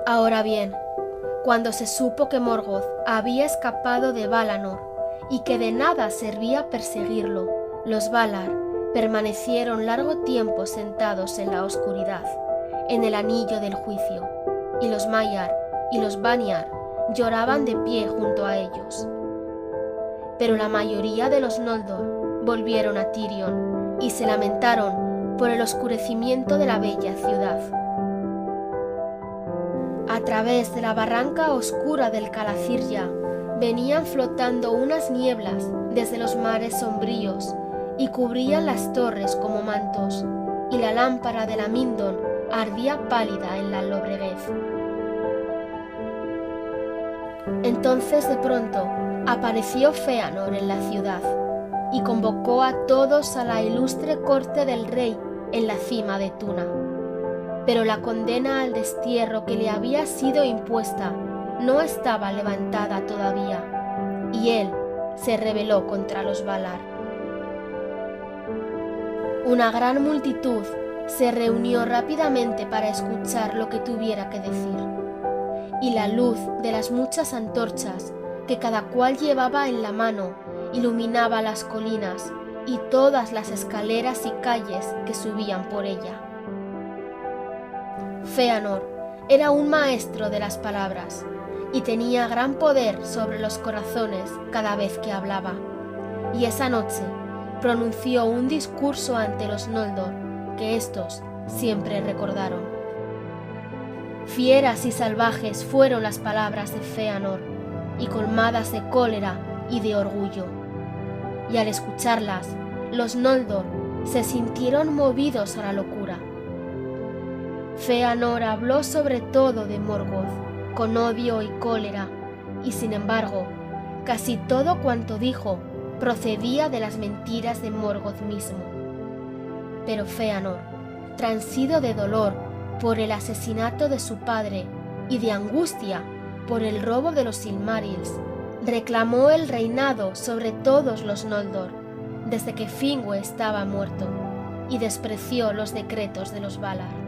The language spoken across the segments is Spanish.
Ahora bien, cuando se supo que Morgoth había escapado de Valinor y que de nada servía perseguirlo, los Valar permanecieron largo tiempo sentados en la oscuridad, en el anillo del juicio, y los Maiar y los Vanyar lloraban de pie junto a ellos. Pero la mayoría de los Noldor volvieron a Tirion y se lamentaron por el oscurecimiento de la bella ciudad. A través de la barranca oscura del Calacirya venían flotando unas nieblas desde los mares sombríos y cubrían las torres como mantos, y la lámpara de la Mindon ardía pálida en la lobreguez. Entonces de pronto apareció Fëanor en la ciudad y convocó a todos a la ilustre corte del rey en la cima de Tuna. Pero la condena al destierro que le había sido impuesta no estaba levantada todavía, y él se rebeló contra los Valar. Una gran multitud se reunió rápidamente para escuchar lo que tuviera que decir, y la luz de las muchas antorchas que cada cual llevaba en la mano iluminaba las colinas y todas las escaleras y calles que subían por ella. Fëanor era un maestro de las palabras y tenía gran poder sobre los corazones cada vez que hablaba, y esa noche pronunció un discurso ante los Noldor que éstos siempre recordaron. Fieras y salvajes fueron las palabras de Fëanor, y colmadas de cólera y de orgullo, y al escucharlas, los Noldor se sintieron movidos a la locura. Fëanor habló sobre todo de Morgoth, con odio y cólera, y sin embargo, casi todo cuanto dijo procedía de las mentiras de Morgoth mismo. Pero Fëanor, transido de dolor por el asesinato de su padre y de angustia por el robo de los Silmarils, reclamó el reinado sobre todos los Noldor, desde que Finwë estaba muerto, y despreció los decretos de los Valar.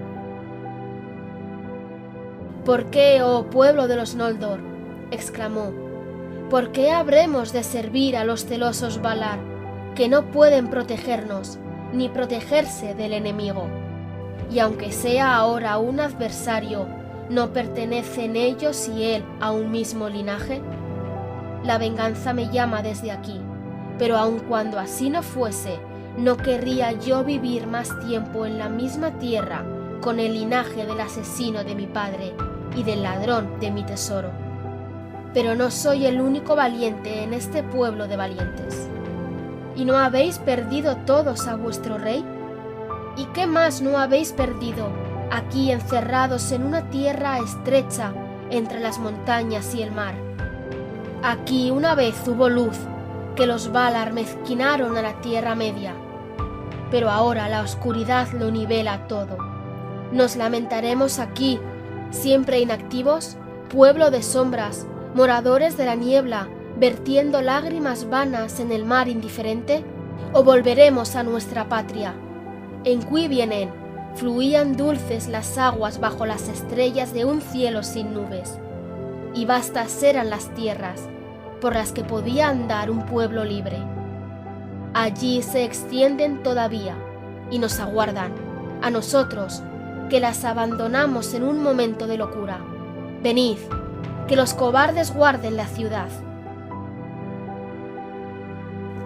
«¿Por qué, oh pueblo de los Noldor?», exclamó, «¿por qué habremos de servir a los celosos Valar, que no pueden protegernos, ni protegerse del enemigo? Y aunque sea ahora un adversario, ¿no pertenecen ellos y él a un mismo linaje? La venganza me llama desde aquí, pero aun cuando así no fuese, no querría yo vivir más tiempo en la misma tierra con el linaje del asesino de mi padre y del ladrón de mi tesoro. Pero no soy el único valiente en este pueblo de valientes. ¿Y no habéis perdido todos a vuestro rey? ¿Y qué más no habéis perdido, aquí encerrados en una tierra estrecha entre las montañas y el mar? Aquí una vez hubo luz, que los Valar mezquinaron a la Tierra Media, pero ahora la oscuridad lo nivela todo. Nos lamentaremos aquí, siempre inactivos, pueblo de sombras, moradores de la niebla, vertiendo lágrimas vanas en el mar indiferente, ¿o volveremos a nuestra patria? En Cuivienen fluían dulces las aguas bajo las estrellas de un cielo sin nubes, y vastas eran las tierras por las que podía andar un pueblo libre. Allí se extienden todavía y nos aguardan, a nosotros, que las abandonamos en un momento de locura. Venid, que los cobardes guarden la ciudad».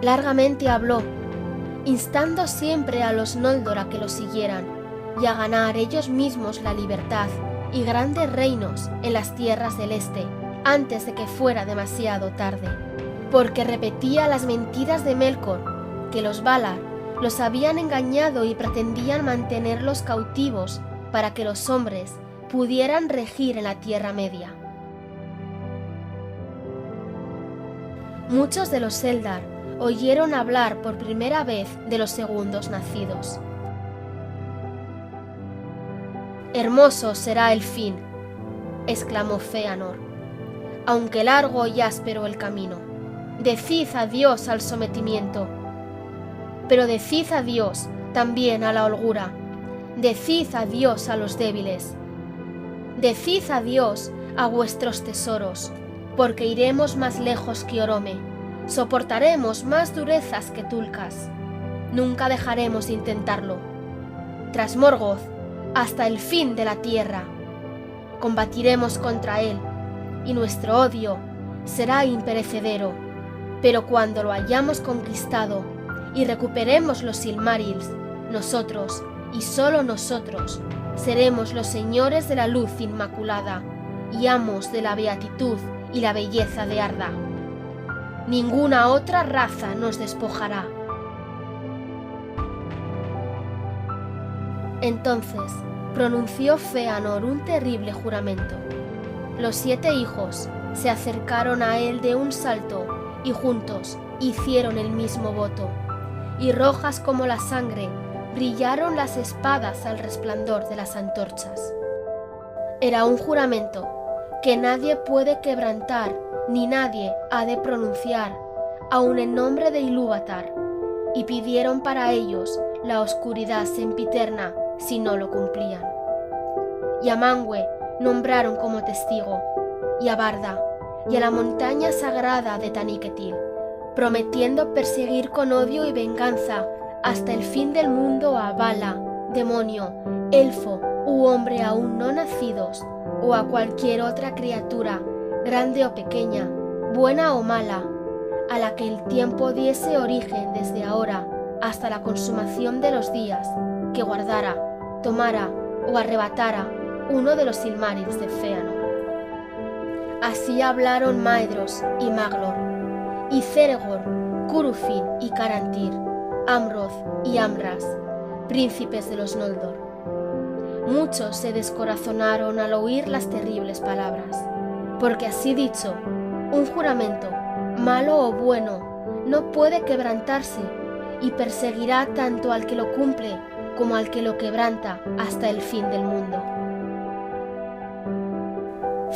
Largamente habló, instando siempre a los Noldor a que lo siguieran y a ganar ellos mismos la libertad y grandes reinos en las tierras del este antes de que fuera demasiado tarde, porque repetía las mentiras de Melkor, que los Valar los habían engañado y pretendían mantenerlos cautivos para que los hombres pudieran regir en la Tierra Media. Muchos de los Eldar oyeron hablar por primera vez de los segundos nacidos. «Hermoso será el fin», exclamó Fëanor, «aunque largo y áspero el camino. Decid adiós al sometimiento, pero decid adiós también a la holgura. Decid adiós a los débiles. Decid adiós a vuestros tesoros, porque iremos más lejos que Orome, soportaremos más durezas que Tulcas. Nunca dejaremos de intentarlo. Tras Morgoth, hasta el fin de la tierra. Combatiremos contra él, y nuestro odio será imperecedero. Pero cuando lo hayamos conquistado y recuperemos los Silmarils, nosotros, y solo nosotros, seremos los señores de la luz inmaculada y amos de la beatitud y la belleza de Arda. Ninguna otra raza nos despojará. Entonces pronunció Fëanor un terrible juramento. Los 7 hijos se acercaron a él de un salto y juntos hicieron el mismo voto, y rojas como la sangre brillaron las espadas al resplandor de las antorchas. Era un juramento que nadie puede quebrantar ni nadie ha de pronunciar, aun en nombre de Ilúvatar, y pidieron para ellos la oscuridad sempiterna si no lo cumplían. Y a Manwë nombraron como testigo, y a Barda, y a la montaña sagrada de Taniquetil, prometiendo perseguir con odio y venganza hasta el fin del mundo a Vala, demonio, elfo u hombre aún no nacidos, o a cualquier otra criatura, grande o pequeña, buena o mala, a la que el tiempo diese origen desde ahora hasta la consumación de los días, que guardara, tomara o arrebatara uno de los Silmarils de Fëanor. Así hablaron Maedhros y Maglor, y Céregor, Curufin y Carantir, Amroth y Amras, príncipes de los Noldor. Muchos se descorazonaron al oír las terribles palabras, porque así dicho, un juramento, malo o bueno, no puede quebrantarse, y perseguirá tanto al que lo cumple como al que lo quebranta hasta el fin del mundo.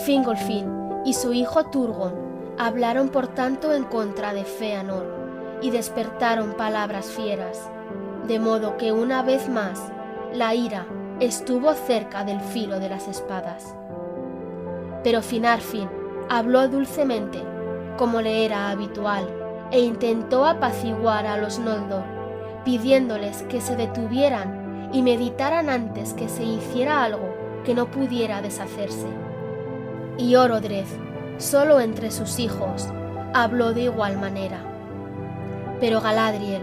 Fingolfin y su hijo Turgon hablaron por tanto en contra de Fëanor y despertaron palabras fieras, de modo que una vez más la ira estuvo cerca del filo de las espadas. Pero Finarfin habló dulcemente, como le era habitual, e intentó apaciguar a los Noldor, pidiéndoles que se detuvieran y meditaran antes que se hiciera algo que no pudiera deshacerse. Y Orodreth, solo entre sus hijos, habló de igual manera. Pero Galadriel,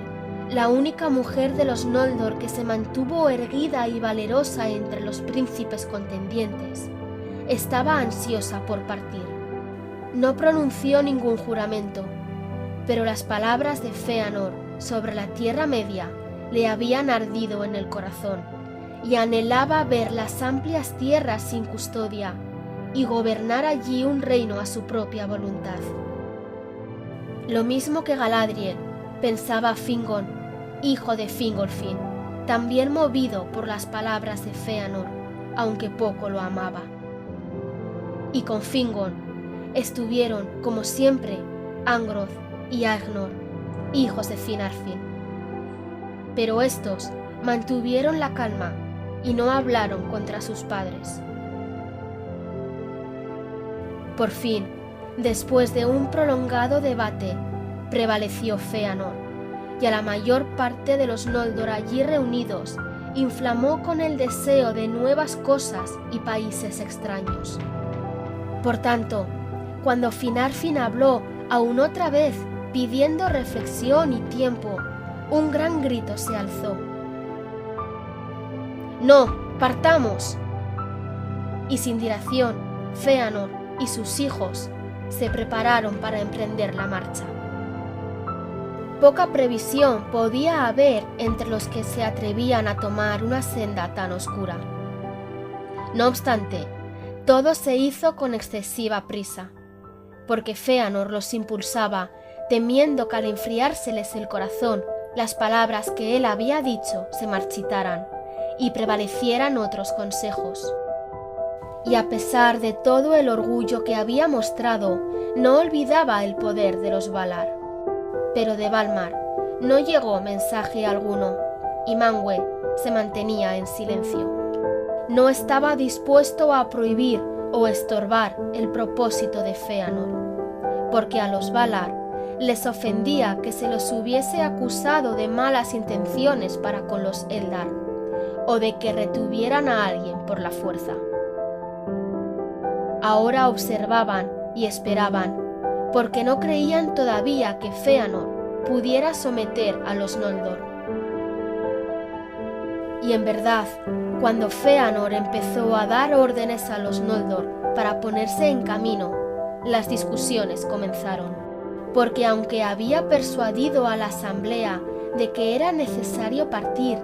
la única mujer de los Noldor que se mantuvo erguida y valerosa entre los príncipes contendientes, estaba ansiosa por partir. No pronunció ningún juramento, pero las palabras de Fëanor sobre la Tierra Media le habían ardido en el corazón, y anhelaba ver las amplias tierras sin custodia y gobernar allí un reino a su propia voluntad. Lo mismo que Galadriel, pensaba Fingon, hijo de Fingolfin, también movido por las palabras de Fëanor, aunque poco lo amaba. Y con Fingon estuvieron, como siempre, Angroth y Aegnor, hijos de Finarfin. Pero estos mantuvieron la calma y no hablaron contra sus padres. Por fin, después de un prolongado debate, prevaleció Fëanor, y a la mayor parte de los Noldor allí reunidos inflamó con el deseo de nuevas cosas y países extraños. Por tanto, cuando Finarfin habló aún otra vez pidiendo reflexión y tiempo, un gran grito se alzó. ¡No, partamos! Y sin dilación, Fëanor y sus hijos se prepararon para emprender la marcha. Poca previsión podía haber entre los que se atrevían a tomar una senda tan oscura. No obstante, todo se hizo con excesiva prisa, porque Fëanor los impulsaba, temiendo que al enfriárseles el corazón, las palabras que él había dicho se marchitaran y prevalecieran otros consejos. Y a pesar de todo el orgullo que había mostrado, no olvidaba el poder de los Valar. Pero de Valmar no llegó mensaje alguno, y Manwë se mantenía en silencio. no estaba dispuesto a prohibir o estorbar el propósito de Fëanor, porque a los Valar les ofendía que se los hubiese acusado de malas intenciones para con los Eldar, o de que retuvieran a alguien por la fuerza. Ahora observaban y esperaban, porque no creían todavía que Fëanor pudiera someter a los Noldor. Y en verdad, cuando Fëanor empezó a dar órdenes a los Noldor para ponerse en camino, las discusiones comenzaron, porque aunque había persuadido a la asamblea de que era necesario partir,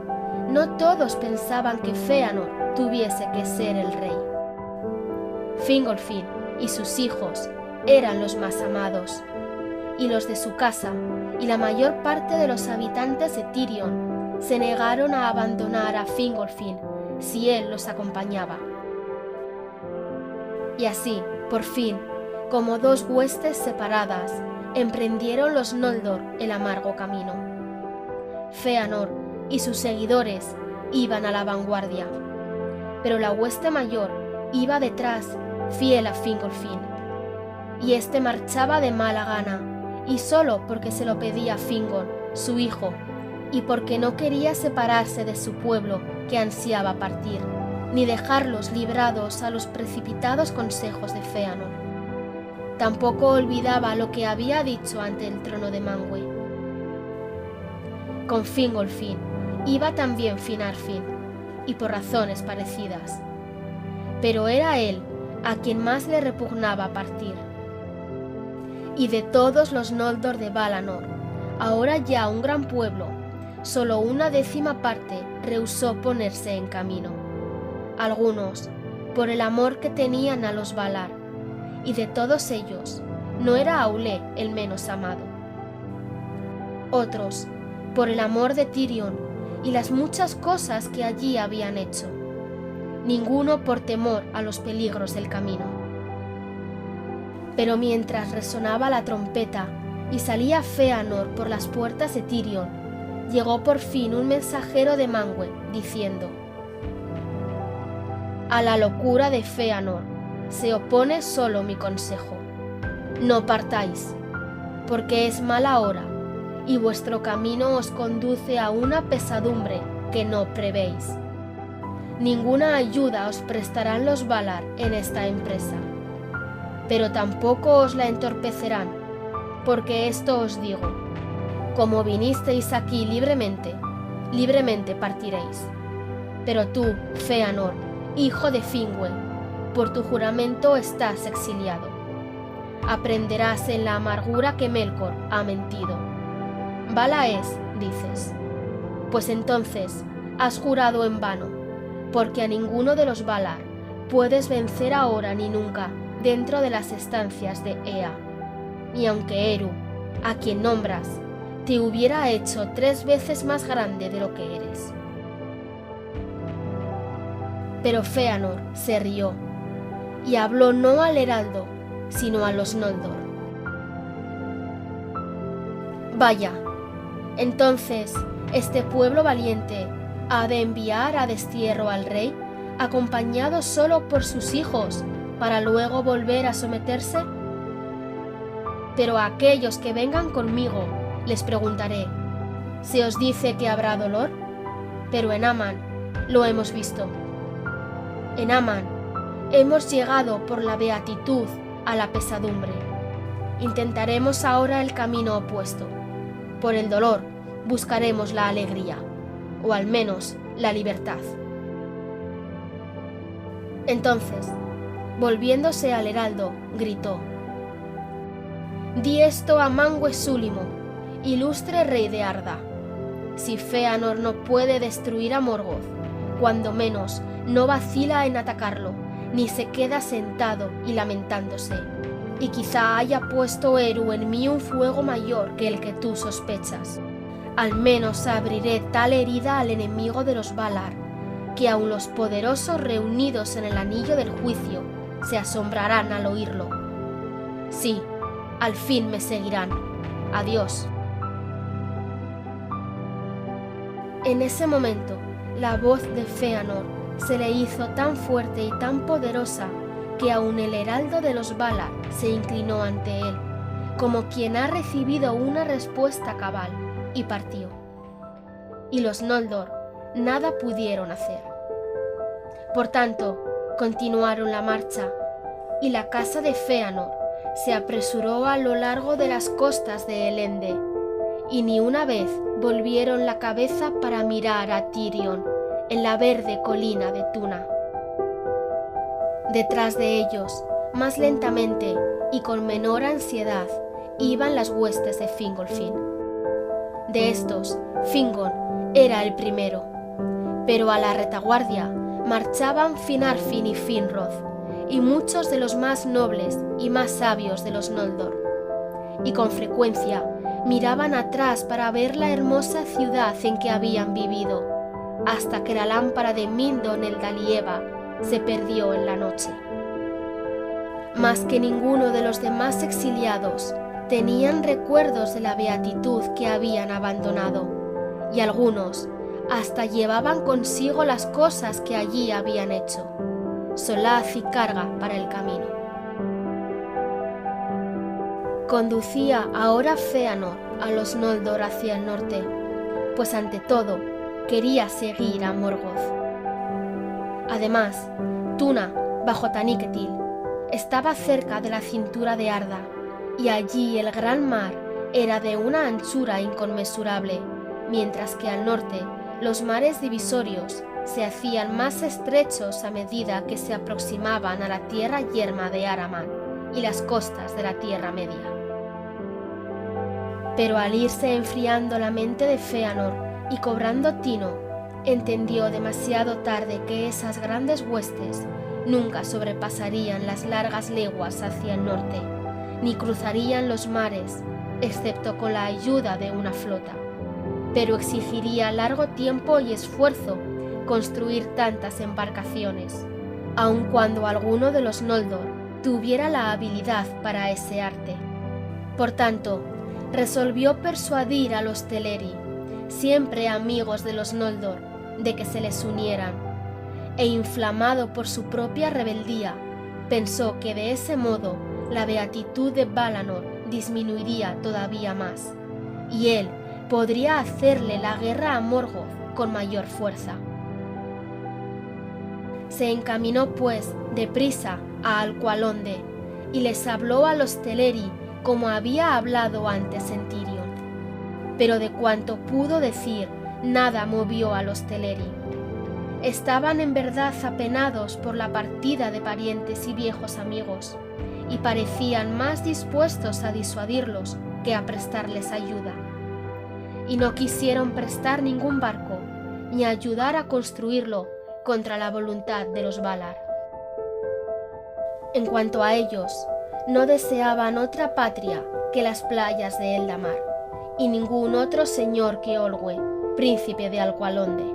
no todos pensaban que Fëanor tuviese que ser el rey. Fingolfin y sus hijos eran los más amados, y los de su casa y la mayor parte de los habitantes de Tirion se negaron a abandonar a Fingolfin si él los acompañaba. Y así, por fin, como dos huestes separadas, emprendieron los Noldor el amargo camino. Fëanor y sus seguidores iban a la vanguardia, pero la hueste mayor iba detrás, fiel a Fingolfin, y éste marchaba de mala gana, y solo porque se lo pedía Fingon, su hijo, y porque no quería separarse de su pueblo que ansiaba partir, ni dejarlos librados a los precipitados consejos de Fëanor. Tampoco olvidaba lo que había dicho ante el trono de Manwë. Con Fingolfin iba también Finarfin, y por razones parecidas. Pero era él a quien más le repugnaba partir. Y de todos los Noldor de Valanor, ahora ya un gran pueblo, solo 1/10 parte rehusó ponerse en camino. Algunos, por el amor que tenían a los Valar, y de todos ellos, no era Aulë el menos amado. Otros, por el amor de Tirion y las muchas cosas que allí habían hecho. Ninguno por temor a los peligros del camino. Pero mientras resonaba la trompeta y salía Fëanor por las puertas de Tirion, llegó por fin un mensajero de Manwë diciendo: «A la locura de Fëanor se opone solo mi consejo. No partáis, porque es mala hora, y vuestro camino os conduce a una pesadumbre que no prevéis. Ninguna ayuda os prestarán los Valar en esta empresa, pero tampoco os la entorpecerán, porque esto os digo: como vinisteis aquí libremente, libremente partiréis. Pero tú, Fëanor, hijo de Finwë, por tu juramento estás exiliado. Aprenderás en la amargura que Melkor ha mentido. Vala es, dices. Pues entonces has jurado en vano, porque a ninguno de los Valar puedes vencer ahora ni nunca dentro de las estancias de Ea. Y aunque Eru, a quien nombras, te hubiera hecho 3 veces más grande de lo que eres». Pero Fëanor se rió, y habló no al heraldo, sino a los Noldor. «Vaya, entonces este pueblo valiente ha de enviar a destierro al rey, acompañado solo por sus hijos, para luego volver a someterse. Pero a aquellos que vengan conmigo les preguntaré: ¿se os dice que habrá dolor? Pero en Aman lo hemos visto. En Aman hemos llegado por la beatitud a la pesadumbre. Intentaremos ahora el camino opuesto. Por el dolor buscaremos la alegría, o al menos la libertad». Entonces, volviéndose al heraldo, gritó: «Di esto a Manwë Súlimo, ilustre rey de Arda. Si Fëanor no puede destruir a Morgoth, cuando menos no vacila en atacarlo, ni se queda sentado y lamentándose. Y quizá haya puesto Eru en mí un fuego mayor que el que tú sospechas. Al menos abriré tal herida al enemigo de los Valar, que aun los poderosos reunidos en el anillo del juicio se asombrarán al oírlo. Sí, al fin me seguirán. Adiós». En ese momento, la voz de Fëanor se le hizo tan fuerte y tan poderosa que aun el heraldo de los Valar se inclinó ante él, como quien ha recibido una respuesta cabal, y partió. Y los Noldor nada pudieron hacer. Por tanto, continuaron la marcha, y la casa de Fëanor se apresuró a lo largo de las costas de Elende, y ni una vez volvieron la cabeza para mirar a Tirion en la verde colina de Tuna. Detrás de ellos, más lentamente y con menor ansiedad, iban las huestes de Fingolfin. De estos, Fingon era el primero, pero a la retaguardia marchaban Finarfin y Finrod, y muchos de los más nobles y más sabios de los Noldor, y con frecuencia miraban atrás para ver la hermosa ciudad en que habían vivido, hasta que la lámpara de Mindon el Dalieva se perdió en la noche. Más que ninguno de los demás exiliados tenían recuerdos de la beatitud que habían abandonado, y algunos hasta llevaban consigo las cosas que allí habían hecho, solaz y carga para el camino. Conducía ahora Fëanor a los Noldor hacia el norte, pues ante todo quería seguir a Morgoth. Además, Tuna, bajo Taniquetil, estaba cerca de la cintura de Arda, y allí el gran mar era de una anchura inconmensurable, mientras que al norte los mares divisorios se hacían más estrechos a medida que se aproximaban a la tierra yerma de Araman y las costas de la Tierra Media. Pero al irse enfriando la mente de Fëanor y cobrando tino, entendió demasiado tarde que esas grandes huestes nunca sobrepasarían las largas leguas hacia el norte, ni cruzarían los mares, excepto con la ayuda de una flota, pero exigiría largo tiempo y esfuerzo construir tantas embarcaciones, aun cuando alguno de los Noldor tuviera la habilidad para ese arte. Por tanto, resolvió persuadir a los Teleri, siempre amigos de los Noldor, de que se les unieran, e inflamado por su propia rebeldía, pensó que de ese modo la beatitud de Valanor disminuiría todavía más, y él podría hacerle la guerra a Morgoth con mayor fuerza. Se encaminó pues deprisa a Alqualondë y les habló a los Teleri como había hablado antes en Tirion, pero de cuanto pudo decir nada movió a los Teleri. Estaban en verdad apenados por la partida de parientes y viejos amigos, y parecían más dispuestos a disuadirlos que a prestarles ayuda, y no quisieron prestar ningún barco ni ayudar a construirlo contra la voluntad de los Valar. En cuanto a ellos, no deseaban otra patria que las playas de Eldamar, y ningún otro señor que Olwe, príncipe de Alqualondë,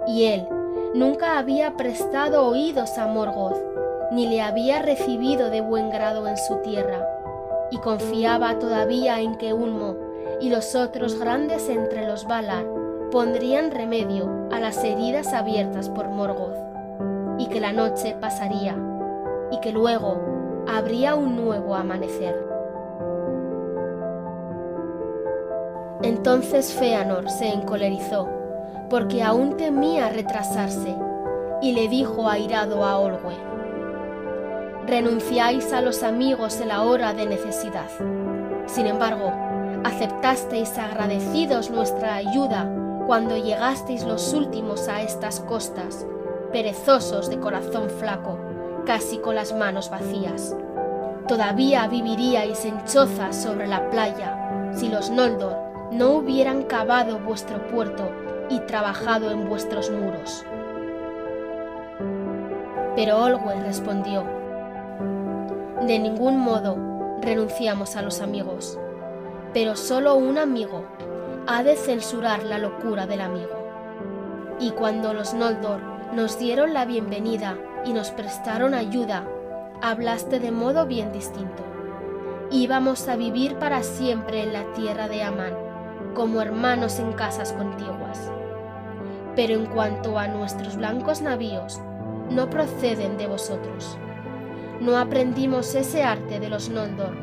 y él nunca había prestado oídos a Morgoth, ni le había recibido de buen grado en su tierra, y confiaba todavía en que Ulmo y los otros grandes entre los Valar pondrían remedio a las heridas abiertas por Morgoth, y que la noche pasaría, y que luego habría un nuevo amanecer. Entonces Fëanor se encolerizó, porque aún temía retrasarse, y le dijo airado a Olwe: «Renunciáis a los amigos en la hora de necesidad. Sin embargo, aceptasteis agradecidos nuestra ayuda cuando llegasteis los últimos a estas costas, perezosos de corazón flaco, casi con las manos vacías. Todavía viviríais en chozas sobre la playa si los Noldor no hubieran cavado vuestro puerto y trabajado en vuestros muros». Pero Olwe respondió: «De ningún modo renunciamos a los amigos, pero solo un amigo ha de censurar la locura del amigo. Y cuando los Noldor nos dieron la bienvenida y nos prestaron ayuda, hablaste de modo bien distinto. Íbamos a vivir para siempre en la tierra de Aman, como hermanos en casas contiguas. pero en cuanto a nuestros blancos navíos, no proceden de vosotros. No aprendimos ese arte de los Noldor,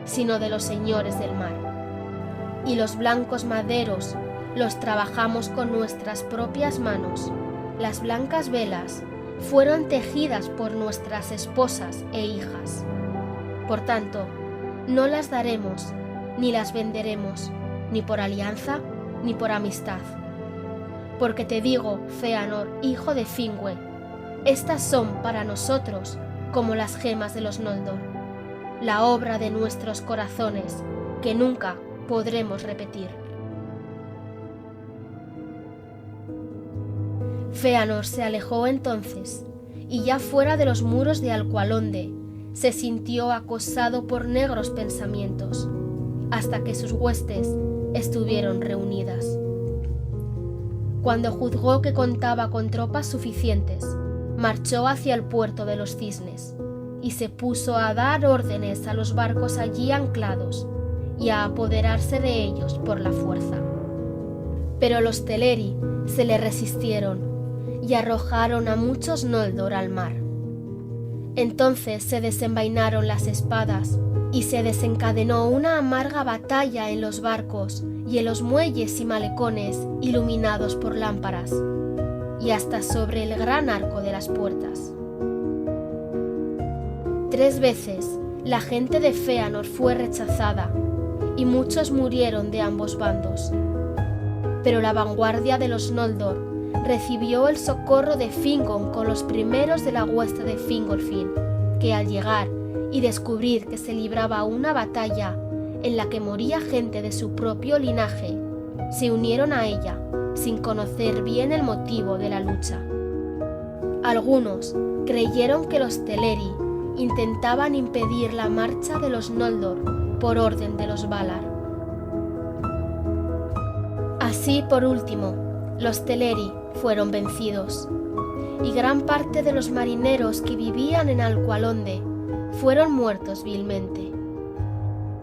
sino de los señores del mar. Y los blancos maderos los trabajamos con nuestras propias manos. Las blancas velas fueron tejidas por nuestras esposas e hijas. Por tanto, no las daremos, ni las venderemos, ni por alianza, ni por amistad. Porque te digo, Fëanor, hijo de Finwë, estas son para nosotros como las gemas de los Noldor, la obra de nuestros corazones, que nunca podremos repetir. Fëanor se alejó entonces, y ya fuera de los muros de Alqualondë, se sintió acosado por negros pensamientos, hasta que sus huestes estuvieron reunidas. Cuando juzgó que contaba con tropas suficientes, marchó hacia el puerto de los cisnes, y se puso a dar órdenes a los barcos allí anclados, y a apoderarse de ellos por la fuerza. Pero los Teleri se le resistieron, y arrojaron a muchos Noldor al mar. Entonces se desenvainaron las espadas, y se desencadenó una amarga batalla en los barcos y en los muelles y malecones iluminados por lámparas, y hasta sobre el gran arco de las puertas. 3 veces la gente de Fëanor fue rechazada, y muchos murieron de ambos bandos. Pero la vanguardia de los Noldor recibió el socorro de Fingon con los primeros de la hueste de Fingolfin, que al llegar y descubrir que se libraba una batalla en la que moría gente de su propio linaje, se unieron a ella sin conocer bien el motivo de la lucha. Algunos creyeron que los Teleri intentaban impedir la marcha de los Noldor por orden de los Valar. Así, por último, los Teleri fueron vencidos, y gran parte de los marineros que vivían en Alqualondë fueron muertos vilmente,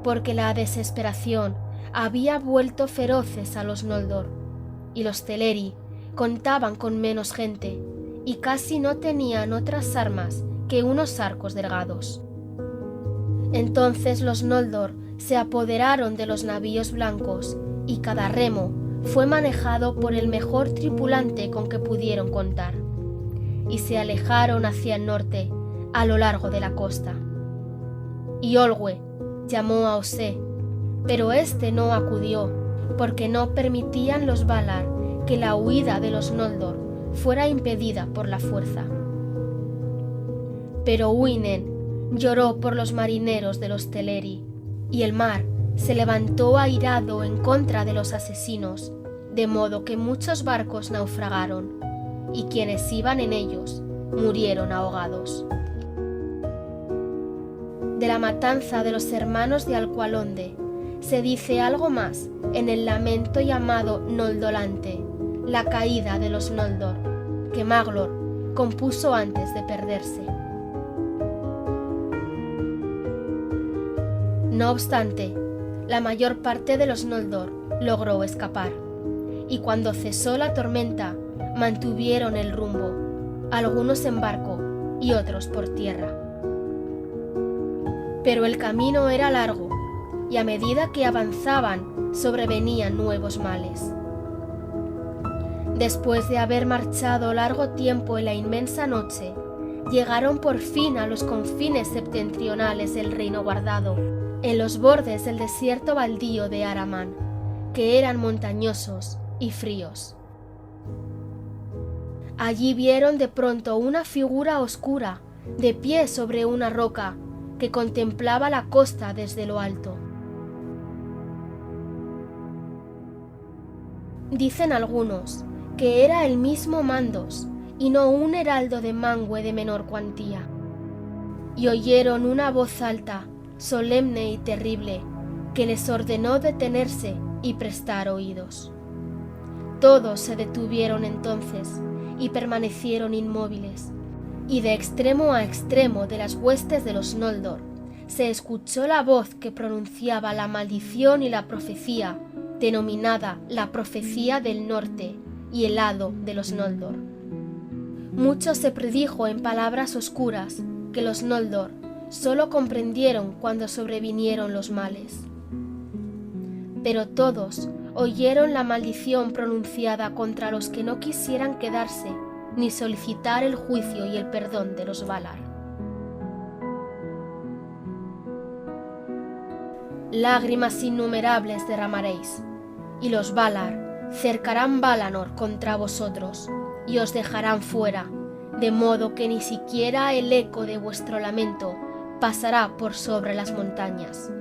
porque la desesperación había vuelto feroces a los Noldor, y los Teleri contaban con menos gente, y casi no tenían otras armas que unos arcos delgados. Entonces los Noldor se apoderaron de los navíos blancos, y cada remo fue manejado por el mejor tripulante con que pudieron contar, y se alejaron hacia el norte, a lo largo de la costa. Y Olwë llamó a Osé, pero éste no acudió, porque no permitían los Valar que la huida de los Noldor fuera impedida por la fuerza. Pero Uinen lloró por los marineros de los Teleri, y el mar se levantó airado en contra de los asesinos, de modo que muchos barcos naufragaron, y quienes iban en ellos murieron ahogados. De la matanza de los hermanos de Alqualondë se dice algo más en el lamento llamado Noldolante, la caída de los Noldor, que Maglor compuso antes de perderse. No obstante, la mayor parte de los Noldor logró escapar, y cuando cesó la tormenta, mantuvieron el rumbo, algunos en barco y otros por tierra. Pero el camino era largo, y a medida que avanzaban, sobrevenían nuevos males. Después de haber marchado largo tiempo en la inmensa noche, llegaron por fin a los confines septentrionales del Reino Guardado, en los bordes del desierto baldío de Araman, que eran montañosos y fríos. Allí vieron de pronto una figura oscura, de pie sobre una roca, que contemplaba la costa desde lo alto. Dicen algunos que era el mismo Mandos, y no un heraldo de Manwë de menor cuantía. Y oyeron una voz alta, solemne y terrible, que les ordenó detenerse y prestar oídos. Todos se detuvieron entonces y permanecieron inmóviles, y de extremo a extremo de las huestes de los Noldor se escuchó la voz que pronunciaba la maldición y la profecía, denominada la profecía del norte, y el hado de los Noldor. Mucho se predijo en palabras oscuras que los Noldor solo comprendieron cuando sobrevinieron los males. Pero todos oyeron la maldición pronunciada contra los que no quisieran quedarse ni solicitar el juicio y el perdón de los Valar. Lágrimas innumerables derramaréis, y los Valar cercarán Valanor contra vosotros, y os dejarán fuera, de modo que ni siquiera el eco de vuestro lamento pasará por sobre las montañas.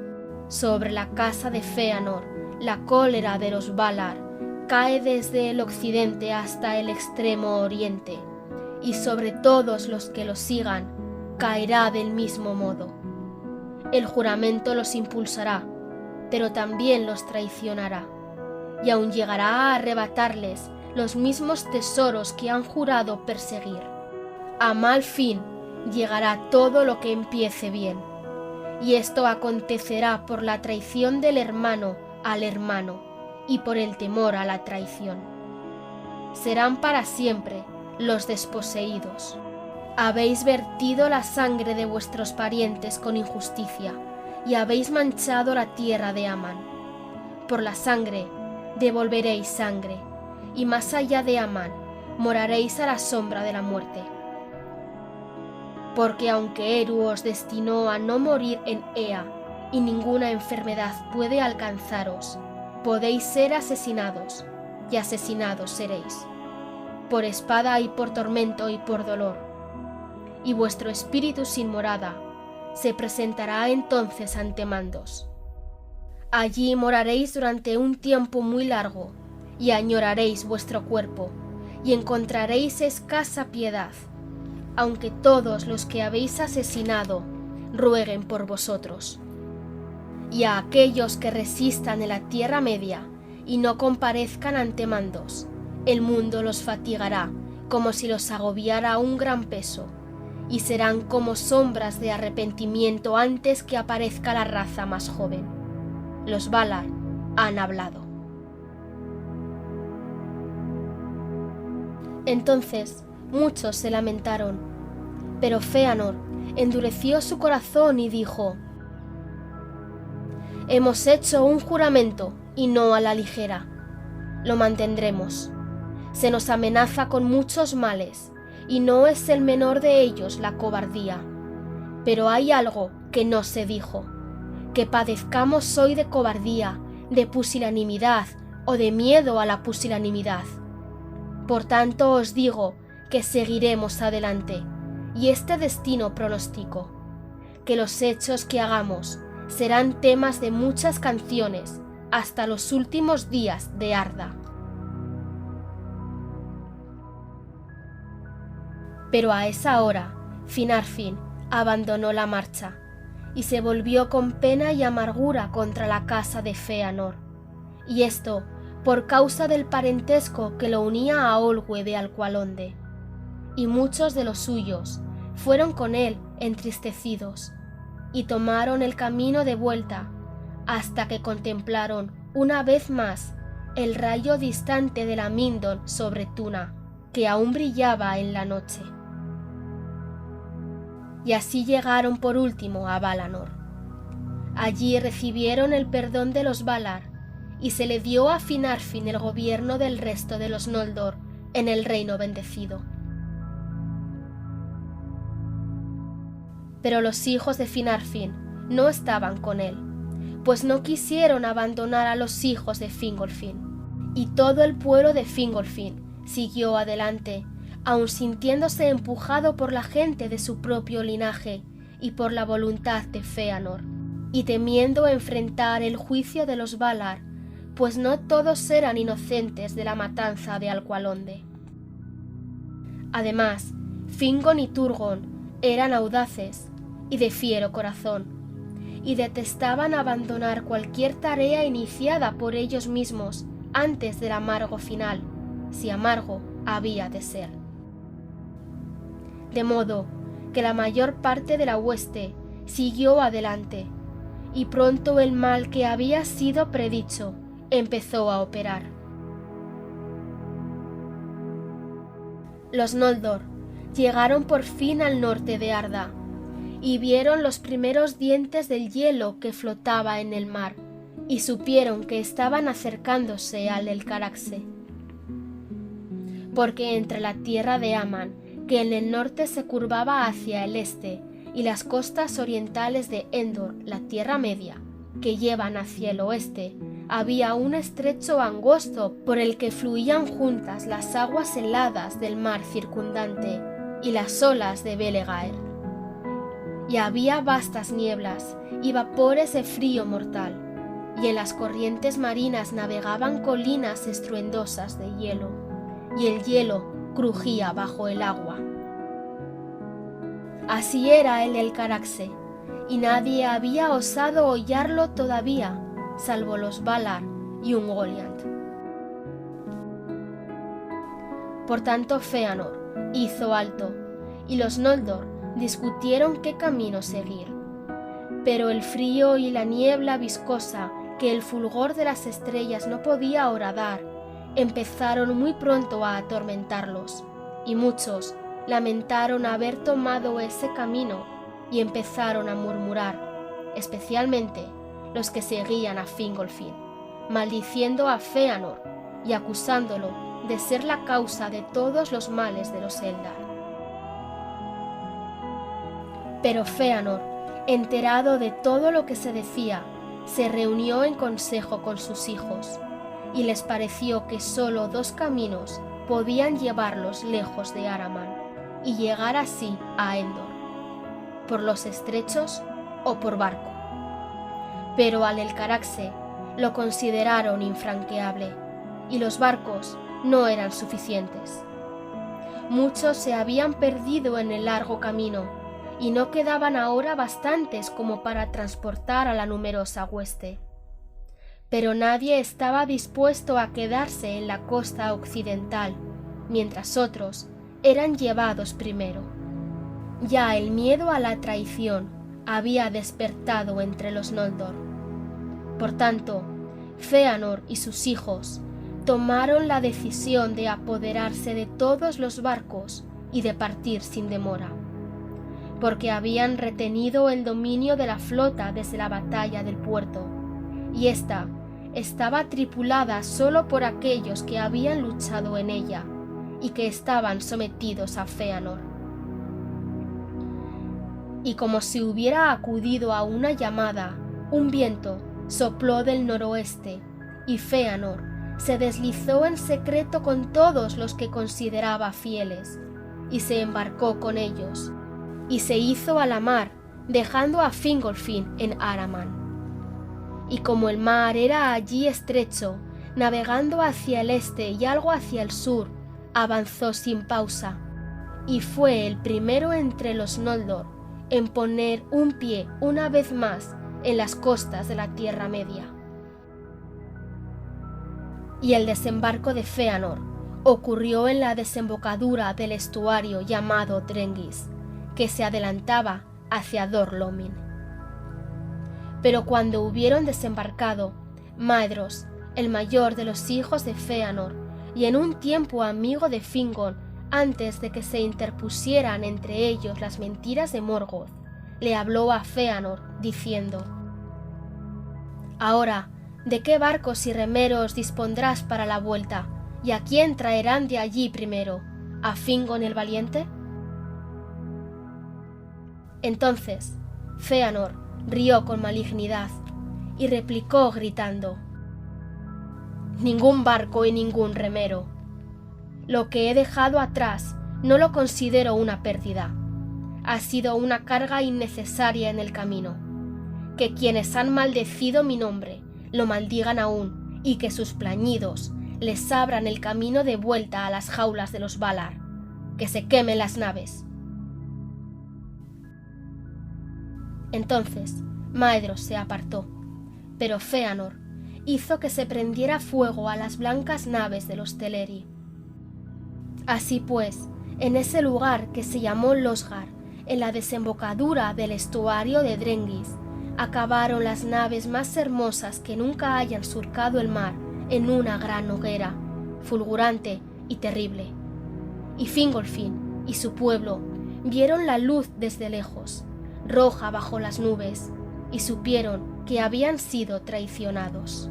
Sobre la casa de Fëanor, la cólera de los Valar cae desde el occidente hasta el extremo oriente, y sobre todos los que los sigan caerá del mismo modo. El juramento los impulsará, pero también los traicionará, y aun llegará a arrebatarles los mismos tesoros que han jurado perseguir. A mal fin llegará todo lo que empiece bien, y esto acontecerá por la traición del hermano al hermano y por el temor a la traición. Serán para siempre los desposeídos. Habéis vertido la sangre de vuestros parientes con injusticia y habéis manchado la tierra de Amán. Por la sangre devolveréis sangre, y más allá de Amán moraréis a la sombra de la muerte. Porque aunque Eru os destinó a no morir en Ea, y ninguna enfermedad puede alcanzaros, podéis ser asesinados, y asesinados seréis, por espada y por tormento y por dolor, y vuestro espíritu sin morada se presentará entonces ante Mandos. Allí moraréis durante un tiempo muy largo, y añoraréis vuestro cuerpo, y encontraréis escasa piedad, aunque todos los que habéis asesinado rueguen por vosotros. Y a aquellos que resistan en la Tierra Media y no comparezcan ante Mandos, el mundo los fatigará como si los agobiara un gran peso, y serán como sombras de arrepentimiento antes que aparezca la raza más joven. Los Valar han hablado. Entonces muchos se lamentaron, pero Fëanor endureció su corazón y dijo: Hemos hecho un juramento y no a la ligera. Lo mantendremos. Se nos amenaza con muchos males, y no es el menor de ellos la cobardía. Pero hay algo que no se dijo: que padezcamos hoy de cobardía, de pusilanimidad o de miedo a la pusilanimidad. Por tanto os digo que seguiremos adelante, y este destino pronostico: que los hechos que hagamos serán temas de muchas canciones hasta los últimos días de Arda. Pero a esa hora Finarfin abandonó la marcha y se volvió con pena y amargura contra la casa de Fëanor, y esto por causa del parentesco que lo unía a Olwe de Alqualondë, y muchos de los suyos fueron con él entristecidos, y tomaron el camino de vuelta hasta que contemplaron una vez más el rayo distante de la Mindon sobre Tuna, que aún brillaba en la noche. Y así llegaron por último a Valanor. Allí recibieron el perdón de los Valar, y se le dio a Finarfin el gobierno del resto de los Noldor en el reino bendecido. Pero los hijos de Finarfin no estaban con él, pues no quisieron abandonar a los hijos de Fingolfin, y todo el pueblo de Fingolfin siguió adelante, aun sintiéndose empujado por la gente de su propio linaje y por la voluntad de Fëanor, y temiendo enfrentar el juicio de los Valar, pues no todos eran inocentes de la matanza de Alqualondë. Además, Fingon y Turgon eran audaces y de fiero corazón, y detestaban abandonar cualquier tarea iniciada por ellos mismos antes del amargo final, si amargo había de ser. De modo que la mayor parte de la hueste siguió adelante, y pronto el mal que había sido predicho empezó a operar. Los Noldor llegaron por fin al norte de Arda y vieron los primeros dientes del hielo que flotaba en el mar y supieron que estaban acercándose al Elcaraxe. Porque entre la tierra de Aman, que en el norte se curvaba hacia el este, y las costas orientales de Endor, la Tierra Media, que llevan hacia el oeste, había un estrecho angosto por el que fluían juntas las aguas heladas del mar circundante y las olas de Belegaer. Y había vastas nieblas y vapores de frío mortal, y en las corrientes marinas navegaban colinas estruendosas de hielo, y el hielo crujía bajo el agua. Así era el Elcaraxe, y nadie había osado hollarlo todavía, salvo los Valar y Ungoliant. Por tanto Fëanor hizo alto, y los Noldor discutieron qué camino seguir. Pero el frío y la niebla viscosa que el fulgor de las estrellas no podía horadar, empezaron muy pronto a atormentarlos, y muchos lamentaron haber tomado ese camino y empezaron a murmurar, especialmente los que seguían a Fingolfin, maldiciendo a Fëanor y acusándolo de ser la causa de todos los males de los Eldar. Pero Fëanor, enterado de todo lo que se decía, se reunió en consejo con sus hijos, y les pareció que sólo dos caminos podían llevarlos lejos de Araman y llegar así a Endor, por los estrechos o por barco. Pero al Elcaraxe lo consideraron infranqueable, y los barcos no eran suficientes. Muchos se habían perdido en el largo camino, y no quedaban ahora bastantes como para transportar a la numerosa hueste. Pero nadie estaba dispuesto a quedarse en la costa occidental, mientras otros eran llevados primero. Ya el miedo a la traición había despertado entre los Noldor. Por tanto, Fëanor y sus hijos tomaron la decisión de apoderarse de todos los barcos y de partir sin demora, porque habían retenido el dominio de la flota desde la batalla del puerto, y ésta estaba tripulada solo por aquellos que habían luchado en ella y que estaban sometidos a Fëanor. Y como si hubiera acudido a una llamada, un viento sopló del noroeste, y Fëanor se deslizó en secreto con todos los que consideraba fieles, y se embarcó con ellos, y se hizo a la mar, dejando a Fingolfin en Araman. Y como el mar era allí estrecho, navegando hacia el este y algo hacia el sur, avanzó sin pausa, y fue el primero entre los Noldor en poner un pie una vez más en las costas de la Tierra Media. Y el desembarco de Fëanor ocurrió en la desembocadura del estuario llamado Drengis, que se adelantaba hacia Dor Lomin. Pero cuando hubieron desembarcado, Maedhros, el mayor de los hijos de Fëanor, y en un tiempo amigo de Fingon, antes de que se interpusieran entre ellos las mentiras de Morgoth, le habló a Fëanor, diciendo: «Ahora, ¿de qué barcos y remeros dispondrás para la vuelta? ¿Y a quién traerán de allí primero? ¿A Fingon el valiente?» Entonces Fëanor rió con malignidad y replicó gritando: «Ningún barco y ningún remero. Lo que he dejado atrás no lo considero una pérdida. Ha sido una carga innecesaria en el camino. Que quienes han maldecido mi nombre lo maldigan aún, y que sus plañidos les abran el camino de vuelta a las jaulas de los Valar. Que se quemen las naves». Entonces Maedhros se apartó, pero Fëanor hizo que se prendiera fuego a las blancas naves de los Teleri. Así pues, en ese lugar que se llamó Losgar, en la desembocadura del estuario de Drengis, acabaron las naves más hermosas que nunca hayan surcado el mar en una gran hoguera, fulgurante y terrible. y Fingolfin y su pueblo vieron la luz desde lejos, roja bajo las nubes, y supieron que habían sido traicionados.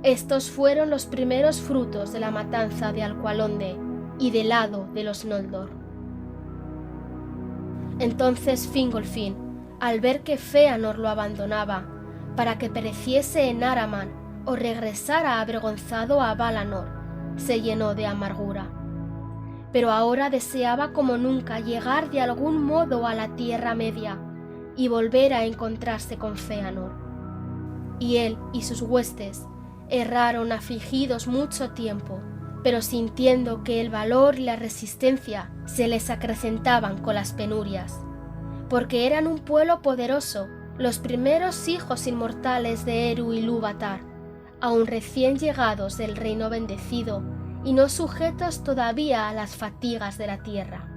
Estos fueron los primeros frutos de la matanza de Alqualondë y del hado de los Noldor. Entonces Fingolfin, al ver que Fëanor lo abandonaba, para que pereciese en Araman o regresara avergonzado a Valanor, se llenó de amargura. Pero ahora deseaba como nunca llegar de algún modo a la Tierra Media y volver a encontrarse con Fëanor. Y él y sus huestes erraron afligidos mucho tiempo, pero sintiendo que el valor y la resistencia se les acrecentaban con las penurias, porque eran un pueblo poderoso, los primeros hijos inmortales de Eru y Ilúvatar, aún recién llegados del reino bendecido y no sujetos todavía a las fatigas de la tierra.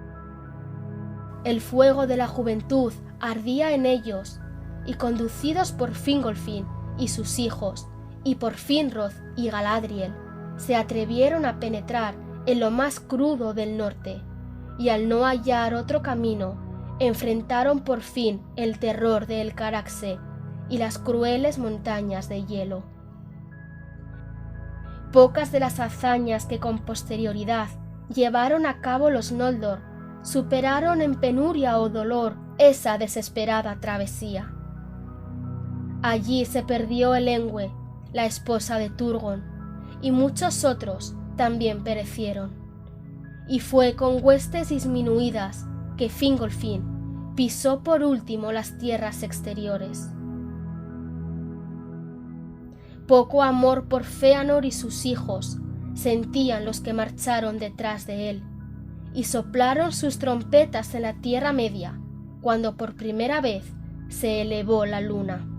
El fuego de la juventud ardía en ellos, y conducidos por Fingolfin y sus hijos, y por Finrod y Galadriel, se atrevieron a penetrar en lo más crudo del norte, y al no hallar otro camino, enfrentaron por fin el terror de El Caraxë y las crueles montañas de hielo. Pocas de las hazañas que con posterioridad llevaron a cabo los Noldor superaron en penuria o dolor esa desesperada travesía. Allí se perdió Elengüe, la esposa de Turgon, y muchos otros también perecieron. Y fue con huestes disminuidas que Fingolfin pisó por último las tierras exteriores. Poco amor por Fëanor y sus hijos sentían los que marcharon detrás de él, y soplaron sus trompetas en la Tierra Media, cuando por primera vez se elevó la luna.